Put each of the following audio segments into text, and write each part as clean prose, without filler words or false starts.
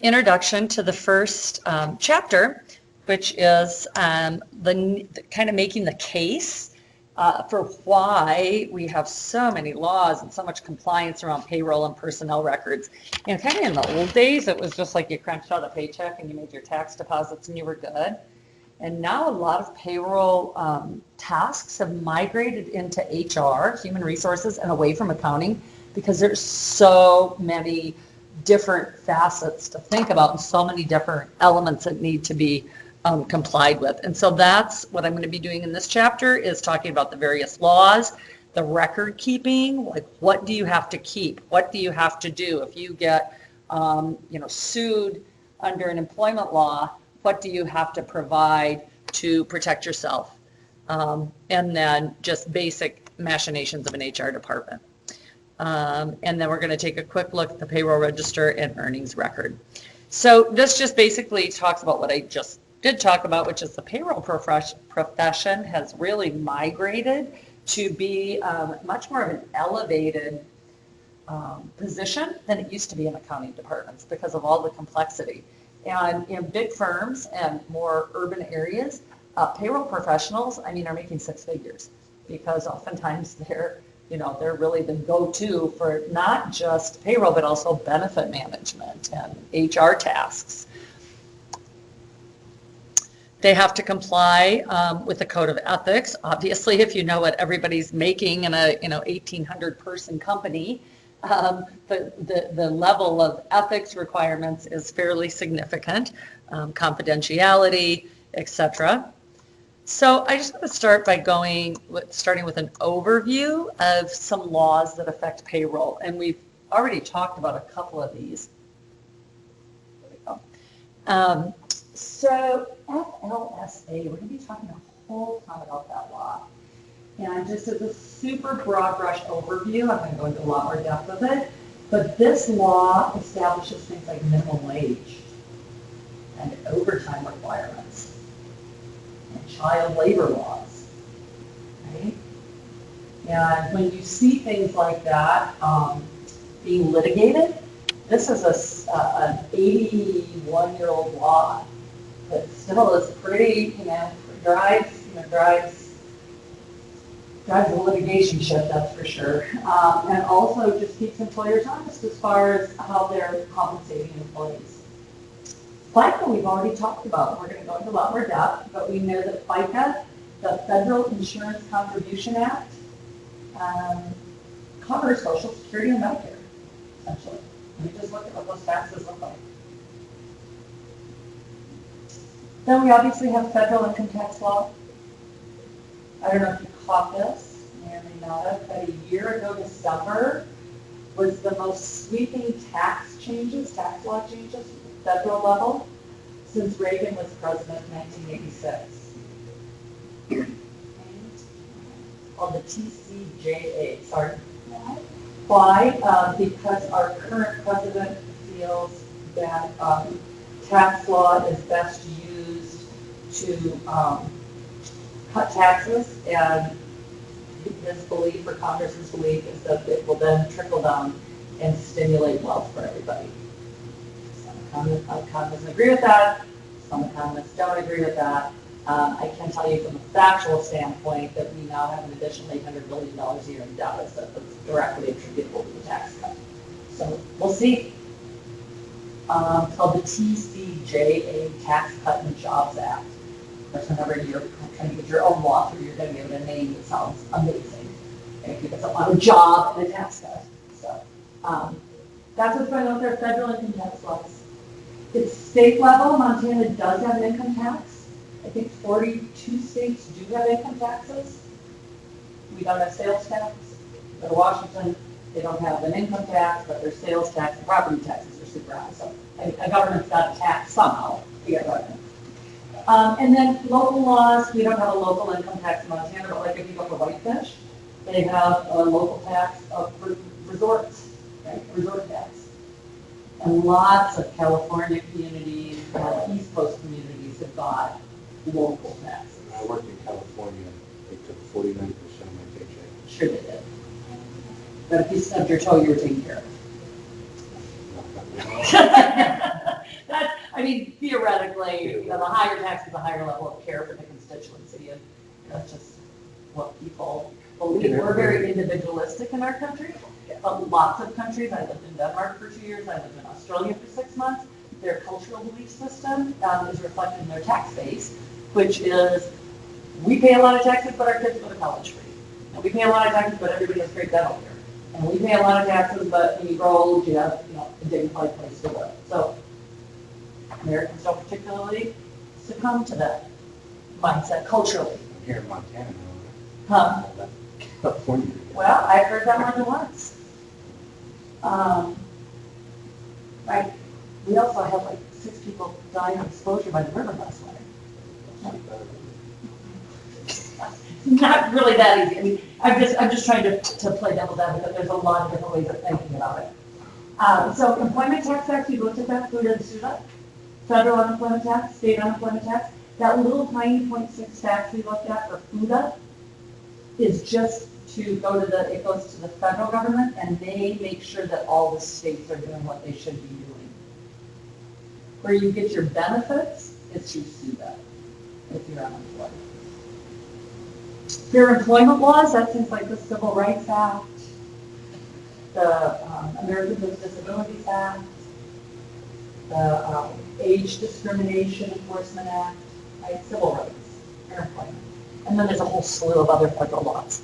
introduction to the first chapter, which is the kind of making the case for why we have so many laws and so much compliance around payroll and personnel records. And kind of in the old days, it was just like you crunched out a paycheck and you made your tax deposits and you were good. And now a lot of payroll tasks have migrated into HR, human resources, and away from accounting because there's so many different facets to think about and so many different elements that need to be complied with. And so that's what I'm going to be doing in this chapter, is talking about the various laws, the record keeping, like what do you have to keep? What do you have to do if you get sued under an employment law? What do you have to provide to protect yourself? And then just basic machinations of an HR department. And then we're going to take a quick look at the payroll register and earnings record. So this just basically talks about what I just did talk about, which is the payroll profession has really migrated to be much more of an elevated position than it used to be in accounting departments because of all the complexity. And in big firms and more urban areas, payroll professionals, are making six figures because oftentimes they're really the go-to for not just payroll, but also benefit management and HR tasks. They have to comply with the code of ethics. Obviously, if you know what everybody's making in a 1,800 person company, the level of ethics requirements is fairly significant, confidentiality, etc. So I just want to start by starting with an overview of some laws that affect payroll. And we've already talked about a couple of these. There we go. So FLSA, we're going to be talking a whole ton about that law. And just as a super broad brush overview, I'm going to go into a lot more depth of it, but this law establishes things like minimum wage and overtime requirements and child labor laws, right? And when you see things like that being litigated, this is an 81-year-old law that still is pretty, drives the litigation ship, that's for sure. And also just keeps employers honest as far as how they're compensating employees. FICA we've already talked about. We're going to go into a lot more depth, but we know that FICA, the Federal Insurance Contribution Act, covers Social Security and Medicare, essentially. Let me just look at what those taxes look like. Then we obviously have federal income tax law. I don't know if you caught this, may or may not have, but a year ago December was the most sweeping tax law changes at the federal level since Reagan was president in 1986. Called the TCJA, sorry. Why? Because our current president feels that tax law is best used to cut taxes, and his belief, or Congress's belief, is that it will then trickle down and stimulate wealth for everybody. Some economists agree with that, some economists don't agree with that. I can tell you from a factual standpoint that we now have an additional $800 billion a year in deficit that's directly attributable to the tax cut. So we'll see. It's called the TCJA, Tax Cut and Jobs Act. Of course, whenever you're trying to get your own law through, you're going to give it a name that sounds amazing. Okay, because it's a job and a tax cut. So that's what's going on with our federal income tax laws. It's state level. Montana does have an income tax. I think 42 states do have income taxes. We don't have sales tax. Go to Washington, they don't have an income tax, but their sales tax and property taxes are super high. So a government's got to tax somehow to get revenue. And then local laws, we don't have a local income tax in Montana, but like if you go to Whitefish, they have a local tax for resorts, right? Resort tax. And lots of California communities, East Coast communities have got local taxes. When I worked in California, they took 49% of my paycheck. Sure they did. But if you stubbed your toe, you were taken care of. certainly, the higher tax is a higher level of care for the constituency, and that's just what people believe. We're very individualistic in our country. Lots of countries, I lived in Denmark for 2 years, I lived in Australia for 6 months, their cultural belief system is reflected in their tax base, which is, we pay a lot of taxes, but our kids go to college free. And we pay a lot of taxes, but everybody has great dental care. And we pay a lot of taxes, but when you grow old, you have, a dignified place to live. So Americans don't particularly succumb to that mindset culturally. Here in Montana, Huh? California. Well, I've heard that more than once. Right. We also had like 6 people die of exposure by the river last winter. Not really that easy. I mean, I'm just trying to play devil's advocate. There's a lot of different ways of thinking about it. So employment tax act, we looked at that, FUTA and SUTA. Federal unemployment tax, state unemployment tax. That little tiny 0.6 tax we looked at for FUTA is just to go to it goes to the federal government, and they make sure that all the states are doing what they should be doing. Where you get your benefits, it's through SUTA, if you're unemployed. Your employment laws, that seems like the Civil Rights Act, the Americans with Disabilities Act, the Age Discrimination Enforcement Act, right? Civil rights, and employment. And then there's a whole slew of other federal laws.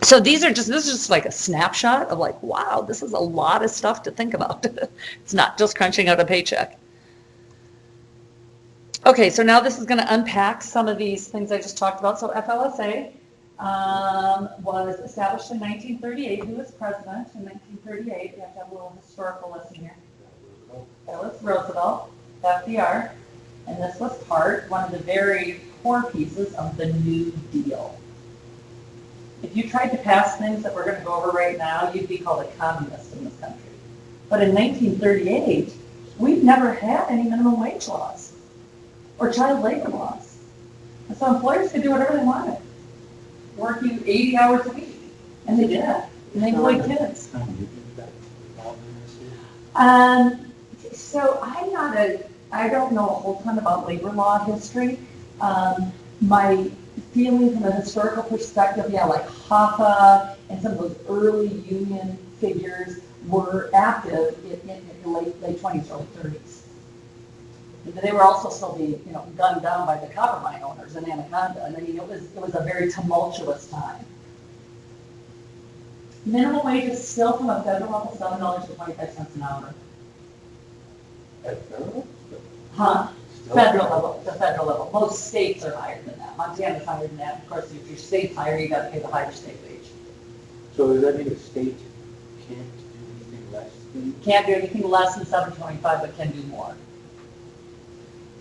So this is just like a snapshot of like, wow, this is a lot of stuff to think about. It's not just crunching out a paycheck. Okay, so now this is going to unpack some of these things I just talked about. So FLSA was established in 1938. Who was president in 1938? You have to have a little historical lesson here. That was Roosevelt, FDR, and this was one of the very core pieces of the New Deal. If you tried to pass things that we're going to go over right now, you'd be called a communist in this country. But in 1938, we've never had any minimum wage laws or child labor laws. And so employers could do whatever they wanted, work you 80 hours a week. And they did. And they employed kids. So I don't know a whole ton about labor law history. My feeling from a historical perspective, like HAFA and some of those early union figures were active in the late 20s, early 30s. They were also still being, gunned down by the copper mine owners in Anaconda. And I mean, it was a very tumultuous time. Minimum wage is still from a federal level, $7 to 25 cents an hour. At federal? Huh? Federal level, the federal level. Most states are higher than that. Montana's higher than that. Of course, if your state's higher, you got to pay the higher state wage. So does that mean the state can't do anything less than? Can't do anything less than $7.25, but can do more.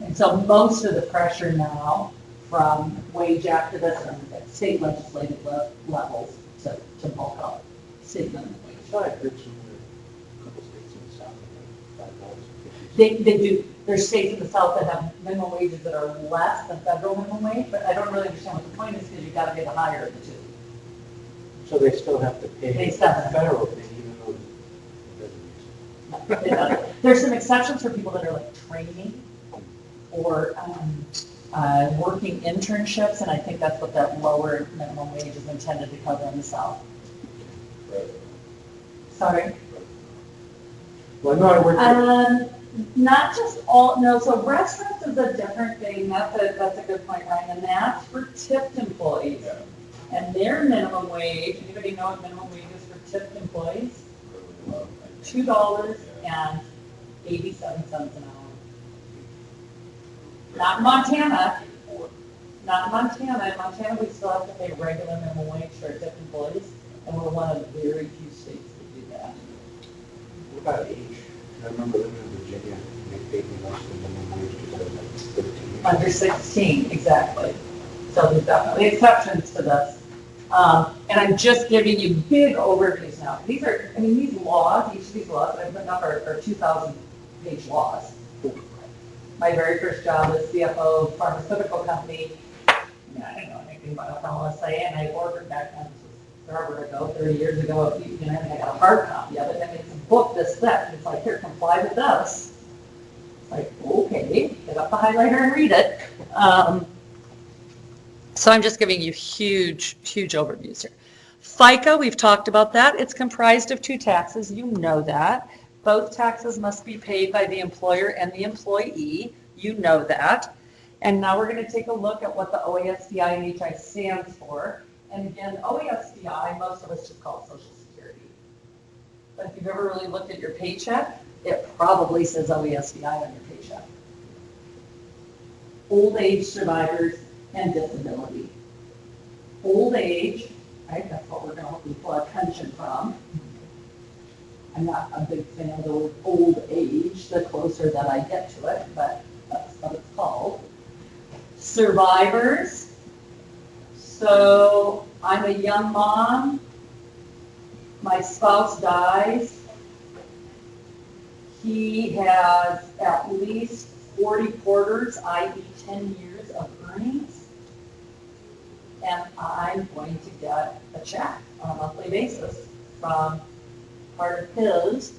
And so most of the pressure now from wage activists and at state legislative levels to bulk up state minimum wage. I thought I heard somewhere a couple states in the South have $5.50. They do. There's states in the South that have minimum wages that are less than federal minimum wage, but I don't really understand what the point is because you've got to get the higher of the two. So they still have to pay the federal thing, even though it doesn't. There's some exceptions for people that are like training or working internships, and I think that's what that lower minimum wage is intended to cover in the South. Right. Sorry? Well, no, I worked. Not just all, no, so restaurants is a different thing. That's a good point, Ryan, and that's for tipped employees. Yeah. And their minimum wage, anybody know what minimum wage is for tipped employees? $2.87 an hour. Not in Montana. Not in Montana. In Montana, we still have to pay regular minimum wage for tipped employees, and we're one of the very few states that do that. What about age? I remember living in Virginia, they paid me less than minimum wage because I was like 15. Under 16, exactly. So there's definitely exceptions to this. And I'm just giving you big overviews now. These laws, each of these laws that I've put up are 2,000-page laws. My very first job as CFO of a pharmaceutical company, I didn't know anything about FLSA, and I ordered back then, forever ago, 30 years ago, and I got a hard copy of it, and it's a book this thick, and it's like, here, comply with this. It's Like, okay, get up the highlighter and read it. So I'm just giving you huge overviews here. FICA, we've talked about that. It's comprised of two taxes. You know that. Both taxes must be paid by the employer and the employee. You know that. And now we're going to take a look at what the OASDI and HI stands for. And again, OASDI, most of us just call it Social Security. But if you've ever really looked at your paycheck, it probably says OASDI on your paycheck. Old age survivors and disability. Old age, right, that's what we're going to pull our pension from. I'm not a big fan of the word old age, the closer that I get to it, but that's what it's called. Survivors. So I'm a young mom, my spouse dies, he has at least 40 quarters, i.e. 10 years of earnings, and I'm going to get a check on a monthly basis from part of his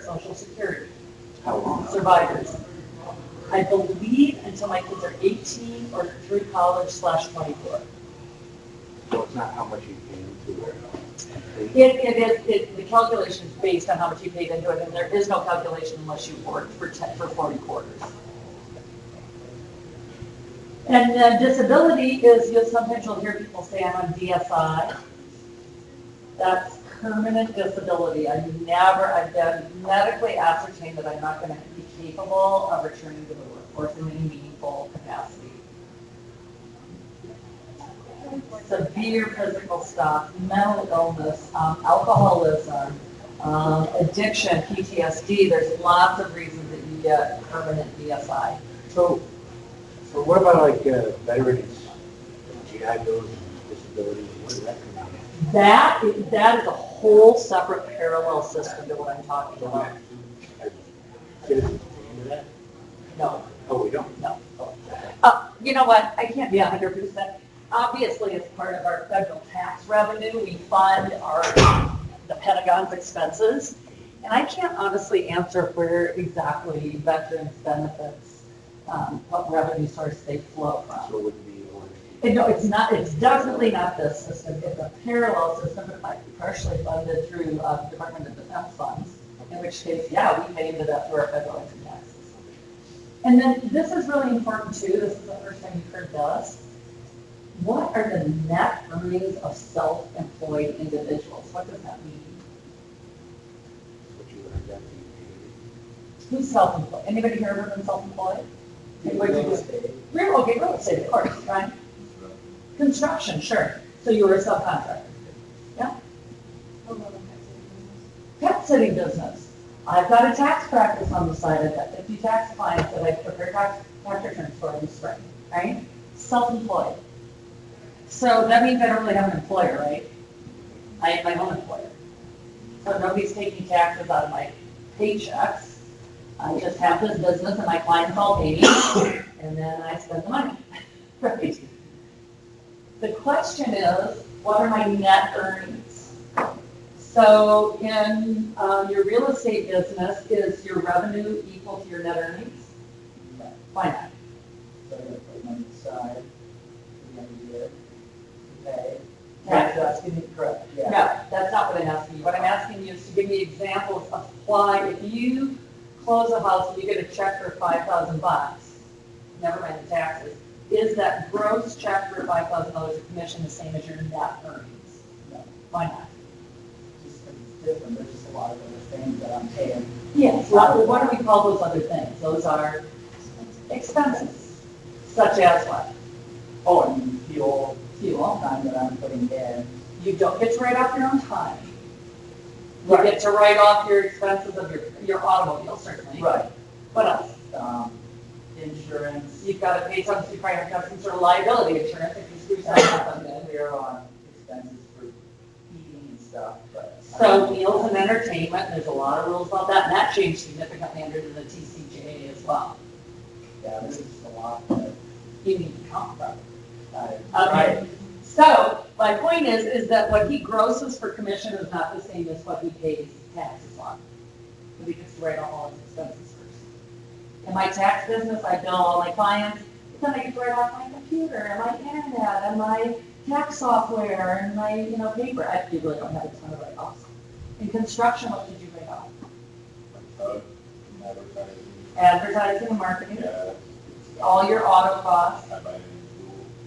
Social Security. How long? Survivors. I believe until my kids are 18 or through college/24. So it's not how much you pay into it. The calculation is based on how much you paid into it, and there is no calculation unless you worked for 40 quarters. And then disability is, sometimes you'll hear people say I'm on DSI. That's permanent disability. I've been medically ascertained that I'm not going to be capable of returning to the workforce in any meaningful capacity. Severe physical stuff, mental illness, alcoholism, addiction, PTSD. There's lots of reasons that you get permanent DSI. So what about like veterans, GI Bills, disabilities, what does that come out of? That is a whole separate parallel system to what I'm talking about. Citizens pay into that? No, Oh, we don't? no. You know what? I can't be 100%. Obviously, as part of our federal tax revenue, we fund the Pentagon's expenses. And I can't honestly answer where exactly veterans benefits, what revenue source they flow from. So it wouldn't be OMSD? No, it's not. It's definitely not this system. It's a parallel system that might be partially funded through Department of Defense funds, in which case, yeah, we pay into that through our federal income taxes. And then this is really important too. This is the first time you've heard this. What are the net earnings of self-employed individuals? What does that mean? What you earned after you Who's self-employed? Anybody here ever been self-employed? Real estate, of course, right? Construction, sure. So you were a subcontractor. Yeah? Pet sitting business. I've got a tax practice on the side. I've got 50 tax clients that I prepare tax returns for in the spring, right? Self-employed. So that means I don't really have an employer, right? I have my own employer. So nobody's taking taxes out of my paychecks. I just have this business and my clients all pay me, and then I spend the money, right? The question is, what are my net earnings? So in your real estate business, is your revenue equal to your net earnings? Why not? So I'm going to put money aside at the end of the year to pay. Taxes. That's asking me correct, yeah. No, that's not what I'm asking you. What I'm asking you is to give me examples of why, if you close a house and you get a check for $5,000, never mind the taxes, is that gross check for $5,000 of commission the same as your net earnings? No, Why not? just 'cause it's different, there's just a lot of other things that I'm paying. Yes, what do we call those other things? Those are expenses, such as what? Oh, and fuel, Fuel. time that I'm putting in. You don't get to write off your own time. You get to write off your expenses of your automobile, certainly. Right. What else? Insurance, You've got to pay some, you probably have some sort of liability insurance if you screw something up. and then we're on expenses for eating and stuff, but. So meals and entertainment, there's a lot of rules about that, and that changed significantly under the TCJA as well. Yeah, there's just a lot that You need to count that. I, Okay. So my point is that what he grosses for commission is not the same as what he pays taxes on. Because he gets to write off all his expenses first. In my tax business, I bill all my clients, then I get right off my computer and my internet and my tax software and my, paper. I really don't have a ton of write-offs. In construction, what did you write off? Advertising. Advertising and marketing, Yeah. all your auto costs, I buy any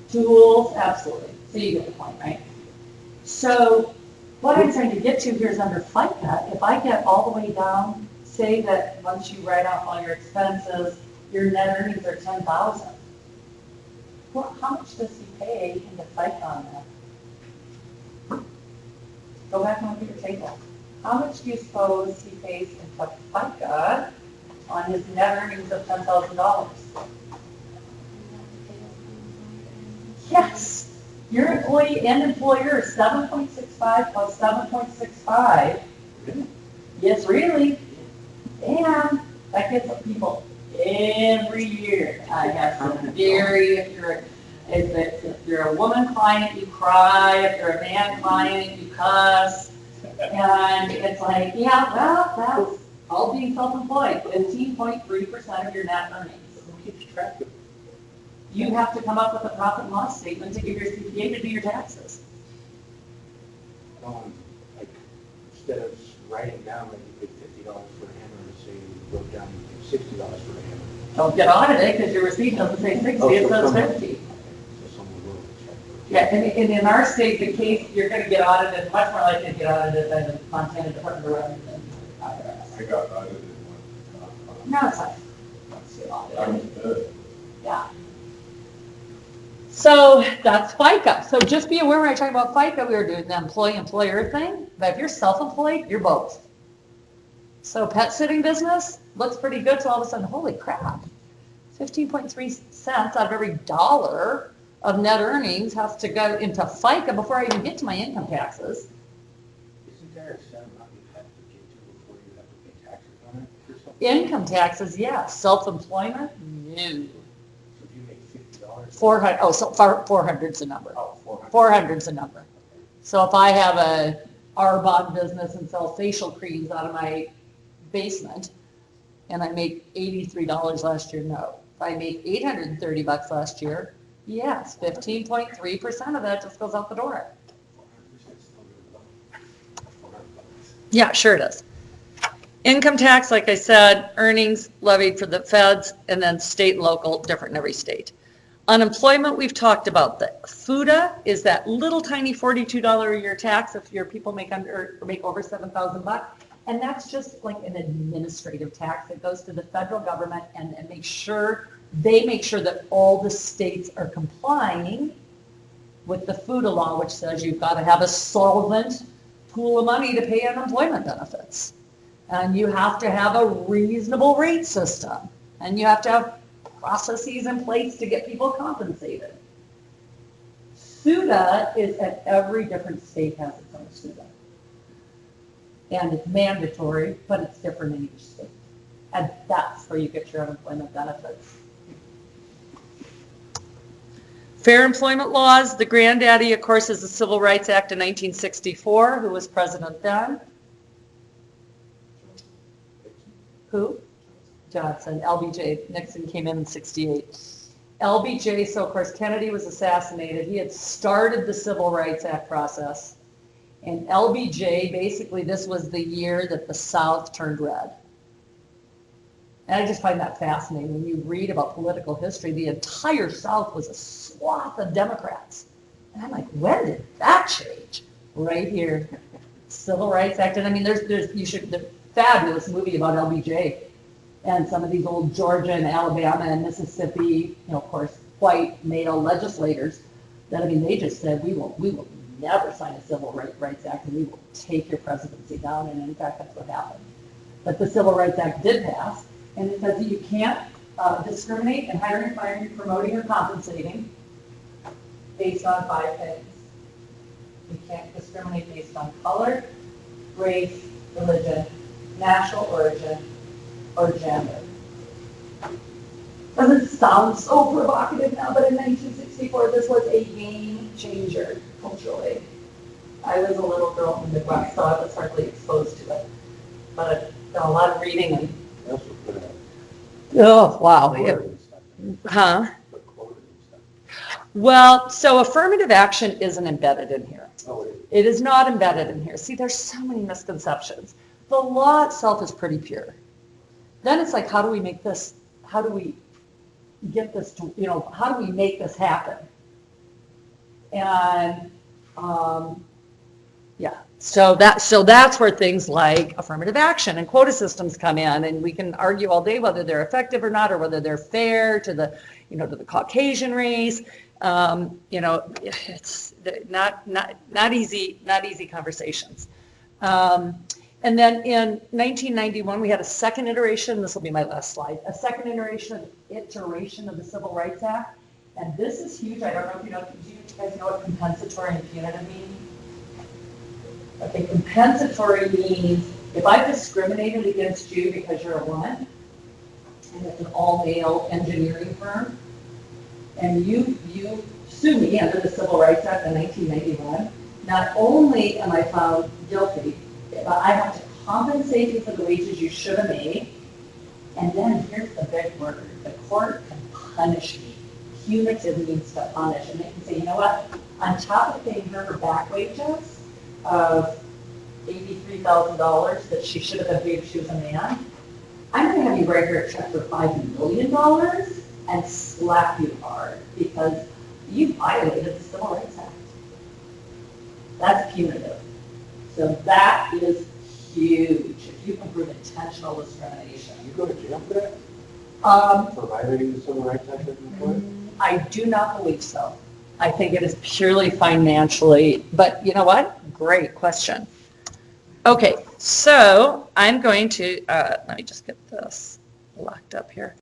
tools, absolutely. So you get the point, right? So what I'm trying to get to here is under FICA, if I get all the way down, say that once you write off all your expenses, your net earnings are 10,000. Well, how much does he pay into FICA on that? Go back and look at your table. How much do you suppose he pays into FICA on his net earnings of $10,000? Yes, your employee and employer is 7.65 plus 7.65. Yes, really. And that gets up people every year. I have some if you're a woman client, you cry. If you're a man client, you cuss. And it's like, yeah, well, that's all being self-employed. 15.3% of your net earnings. Who keeps track of it? You have to come up with a profit and loss statement to give your CPA to do your taxes. Like, instead of writing down like you paid $50 for a hammer, say you wrote down you paid $60 for a hammer. Don't get audited because your receipt doesn't say 60, it says 50. So someone will check. Yeah, and in our state, the case, you're going to get audited, much more likely to get audited than the Montana Department of Revenue than IRS. I got audited one. No, it's like, let's see, I audited. was good. Yeah. So that's FICA. So just be aware when I talk about FICA, we were doing the employee-employer thing, but if you're self-employed, you're both. So pet sitting business looks pretty good, so all of a sudden, holy crap, 15.3 cents out of every dollar of net earnings has to go into FICA before I even get to my income taxes. Isn't there a set amount you have to get to before you have to pay taxes on it or something? Income taxes, yes. Self-employment, no. So if you make $50. 400, oh, so 400's a number. Oh, 400. 400's a number. So if I have a Arbonne business and sell facial creams out of my basement, and I make $83 last year, no. If I make $830 last year, yes, 15.3% of that just goes out the door. 400% still good. $400. Yeah, sure it is. Income tax, like I said, earnings levied for the feds, and then state and local, different in every state. Unemployment, we've talked about. The FUTA is that little tiny $42 a year tax if your people make over $7,000, and that's just like an administrative tax that goes to the federal government and make sure that all the states are complying with the FUTA law, which says you've got to have a solvent pool of money to pay unemployment benefits. And you have to have a reasonable rate system. And you have to have processes in place to get people compensated. SUTA is at every different state has its own SUTA. And it's mandatory, but it's different in each state. And that's where you get your unemployment benefits. Fair employment laws, the granddaddy, of course, is the Civil Rights Act of 1964. Who was president then? Who? Johnson. LBJ. Nixon came in 68. LBJ, so of course Kennedy was assassinated. He had started the Civil Rights Act process. And LBJ, basically this was the year that the South turned red. And I just find that fascinating. When you read about political history, the entire South was a swath of Democrats. And I'm like, when did that change? Right here. Civil Rights Act. And I mean, the fabulous movie about LBJ and some of these old Georgia and Alabama and Mississippi, of course, white male legislators that, I mean, they just said, we will never sign a Civil Rights Act and we will take your presidency down. And in fact, that's what happened. But the Civil Rights Act did pass, and it says that you can't discriminate in hiring, firing, promoting, or compensating based on 5 things. You can't discriminate based on color, race, religion, national origin, or gender. Doesn't sound so provocative now, but in 1964, this was a game changer culturally. I was a little girl in the Midwest, so I was hardly exposed to it. But I've done a lot of reading and They also put a Oh, wow. Quoted and stuff. Huh? But quoted and stuff. Well, so affirmative action isn't embedded in here. Oh, it is. It is not embedded in here. See, there's so many misconceptions. The law itself is pretty pure. Then it's like, how do we make this, how do we get this to, how do we make this happen? And, yeah, so that's where things like affirmative action and quota systems come in, and we can argue all day whether they're effective or not, or whether they're fair to the, to the Caucasian race. It's not easy conversations. And then in 1991, we had a second iteration. This will be my last slide. A second iteration of the Civil Rights Act, and this is huge. I don't know if you know. Do you guys know what compensatory and punitive mean? Okay, compensatory means if I've discriminated against you because you're a woman, and it's an all-male engineering firm, and you sue me under the Civil Rights Act in 1991, not only am I found guilty, but I have to compensate you for the wages you should have made, and then here's the big word, the court can punish me. Punitive means to punish, and they can say, you know what, on top of paying her back wages of $83,000 that she should have been paid if she was a man, I'm going to have you write her a check for $5 million and slap you hard because you violated the Civil Rights Act. That's punitive. So that is huge if you can prove intentional discrimination. You go to jail for that? For violating the Civil Rights Act of employment? I do not believe so. I think it is purely financially, but you know what? Great question. Okay, so I'm going to, let me just get this locked up here.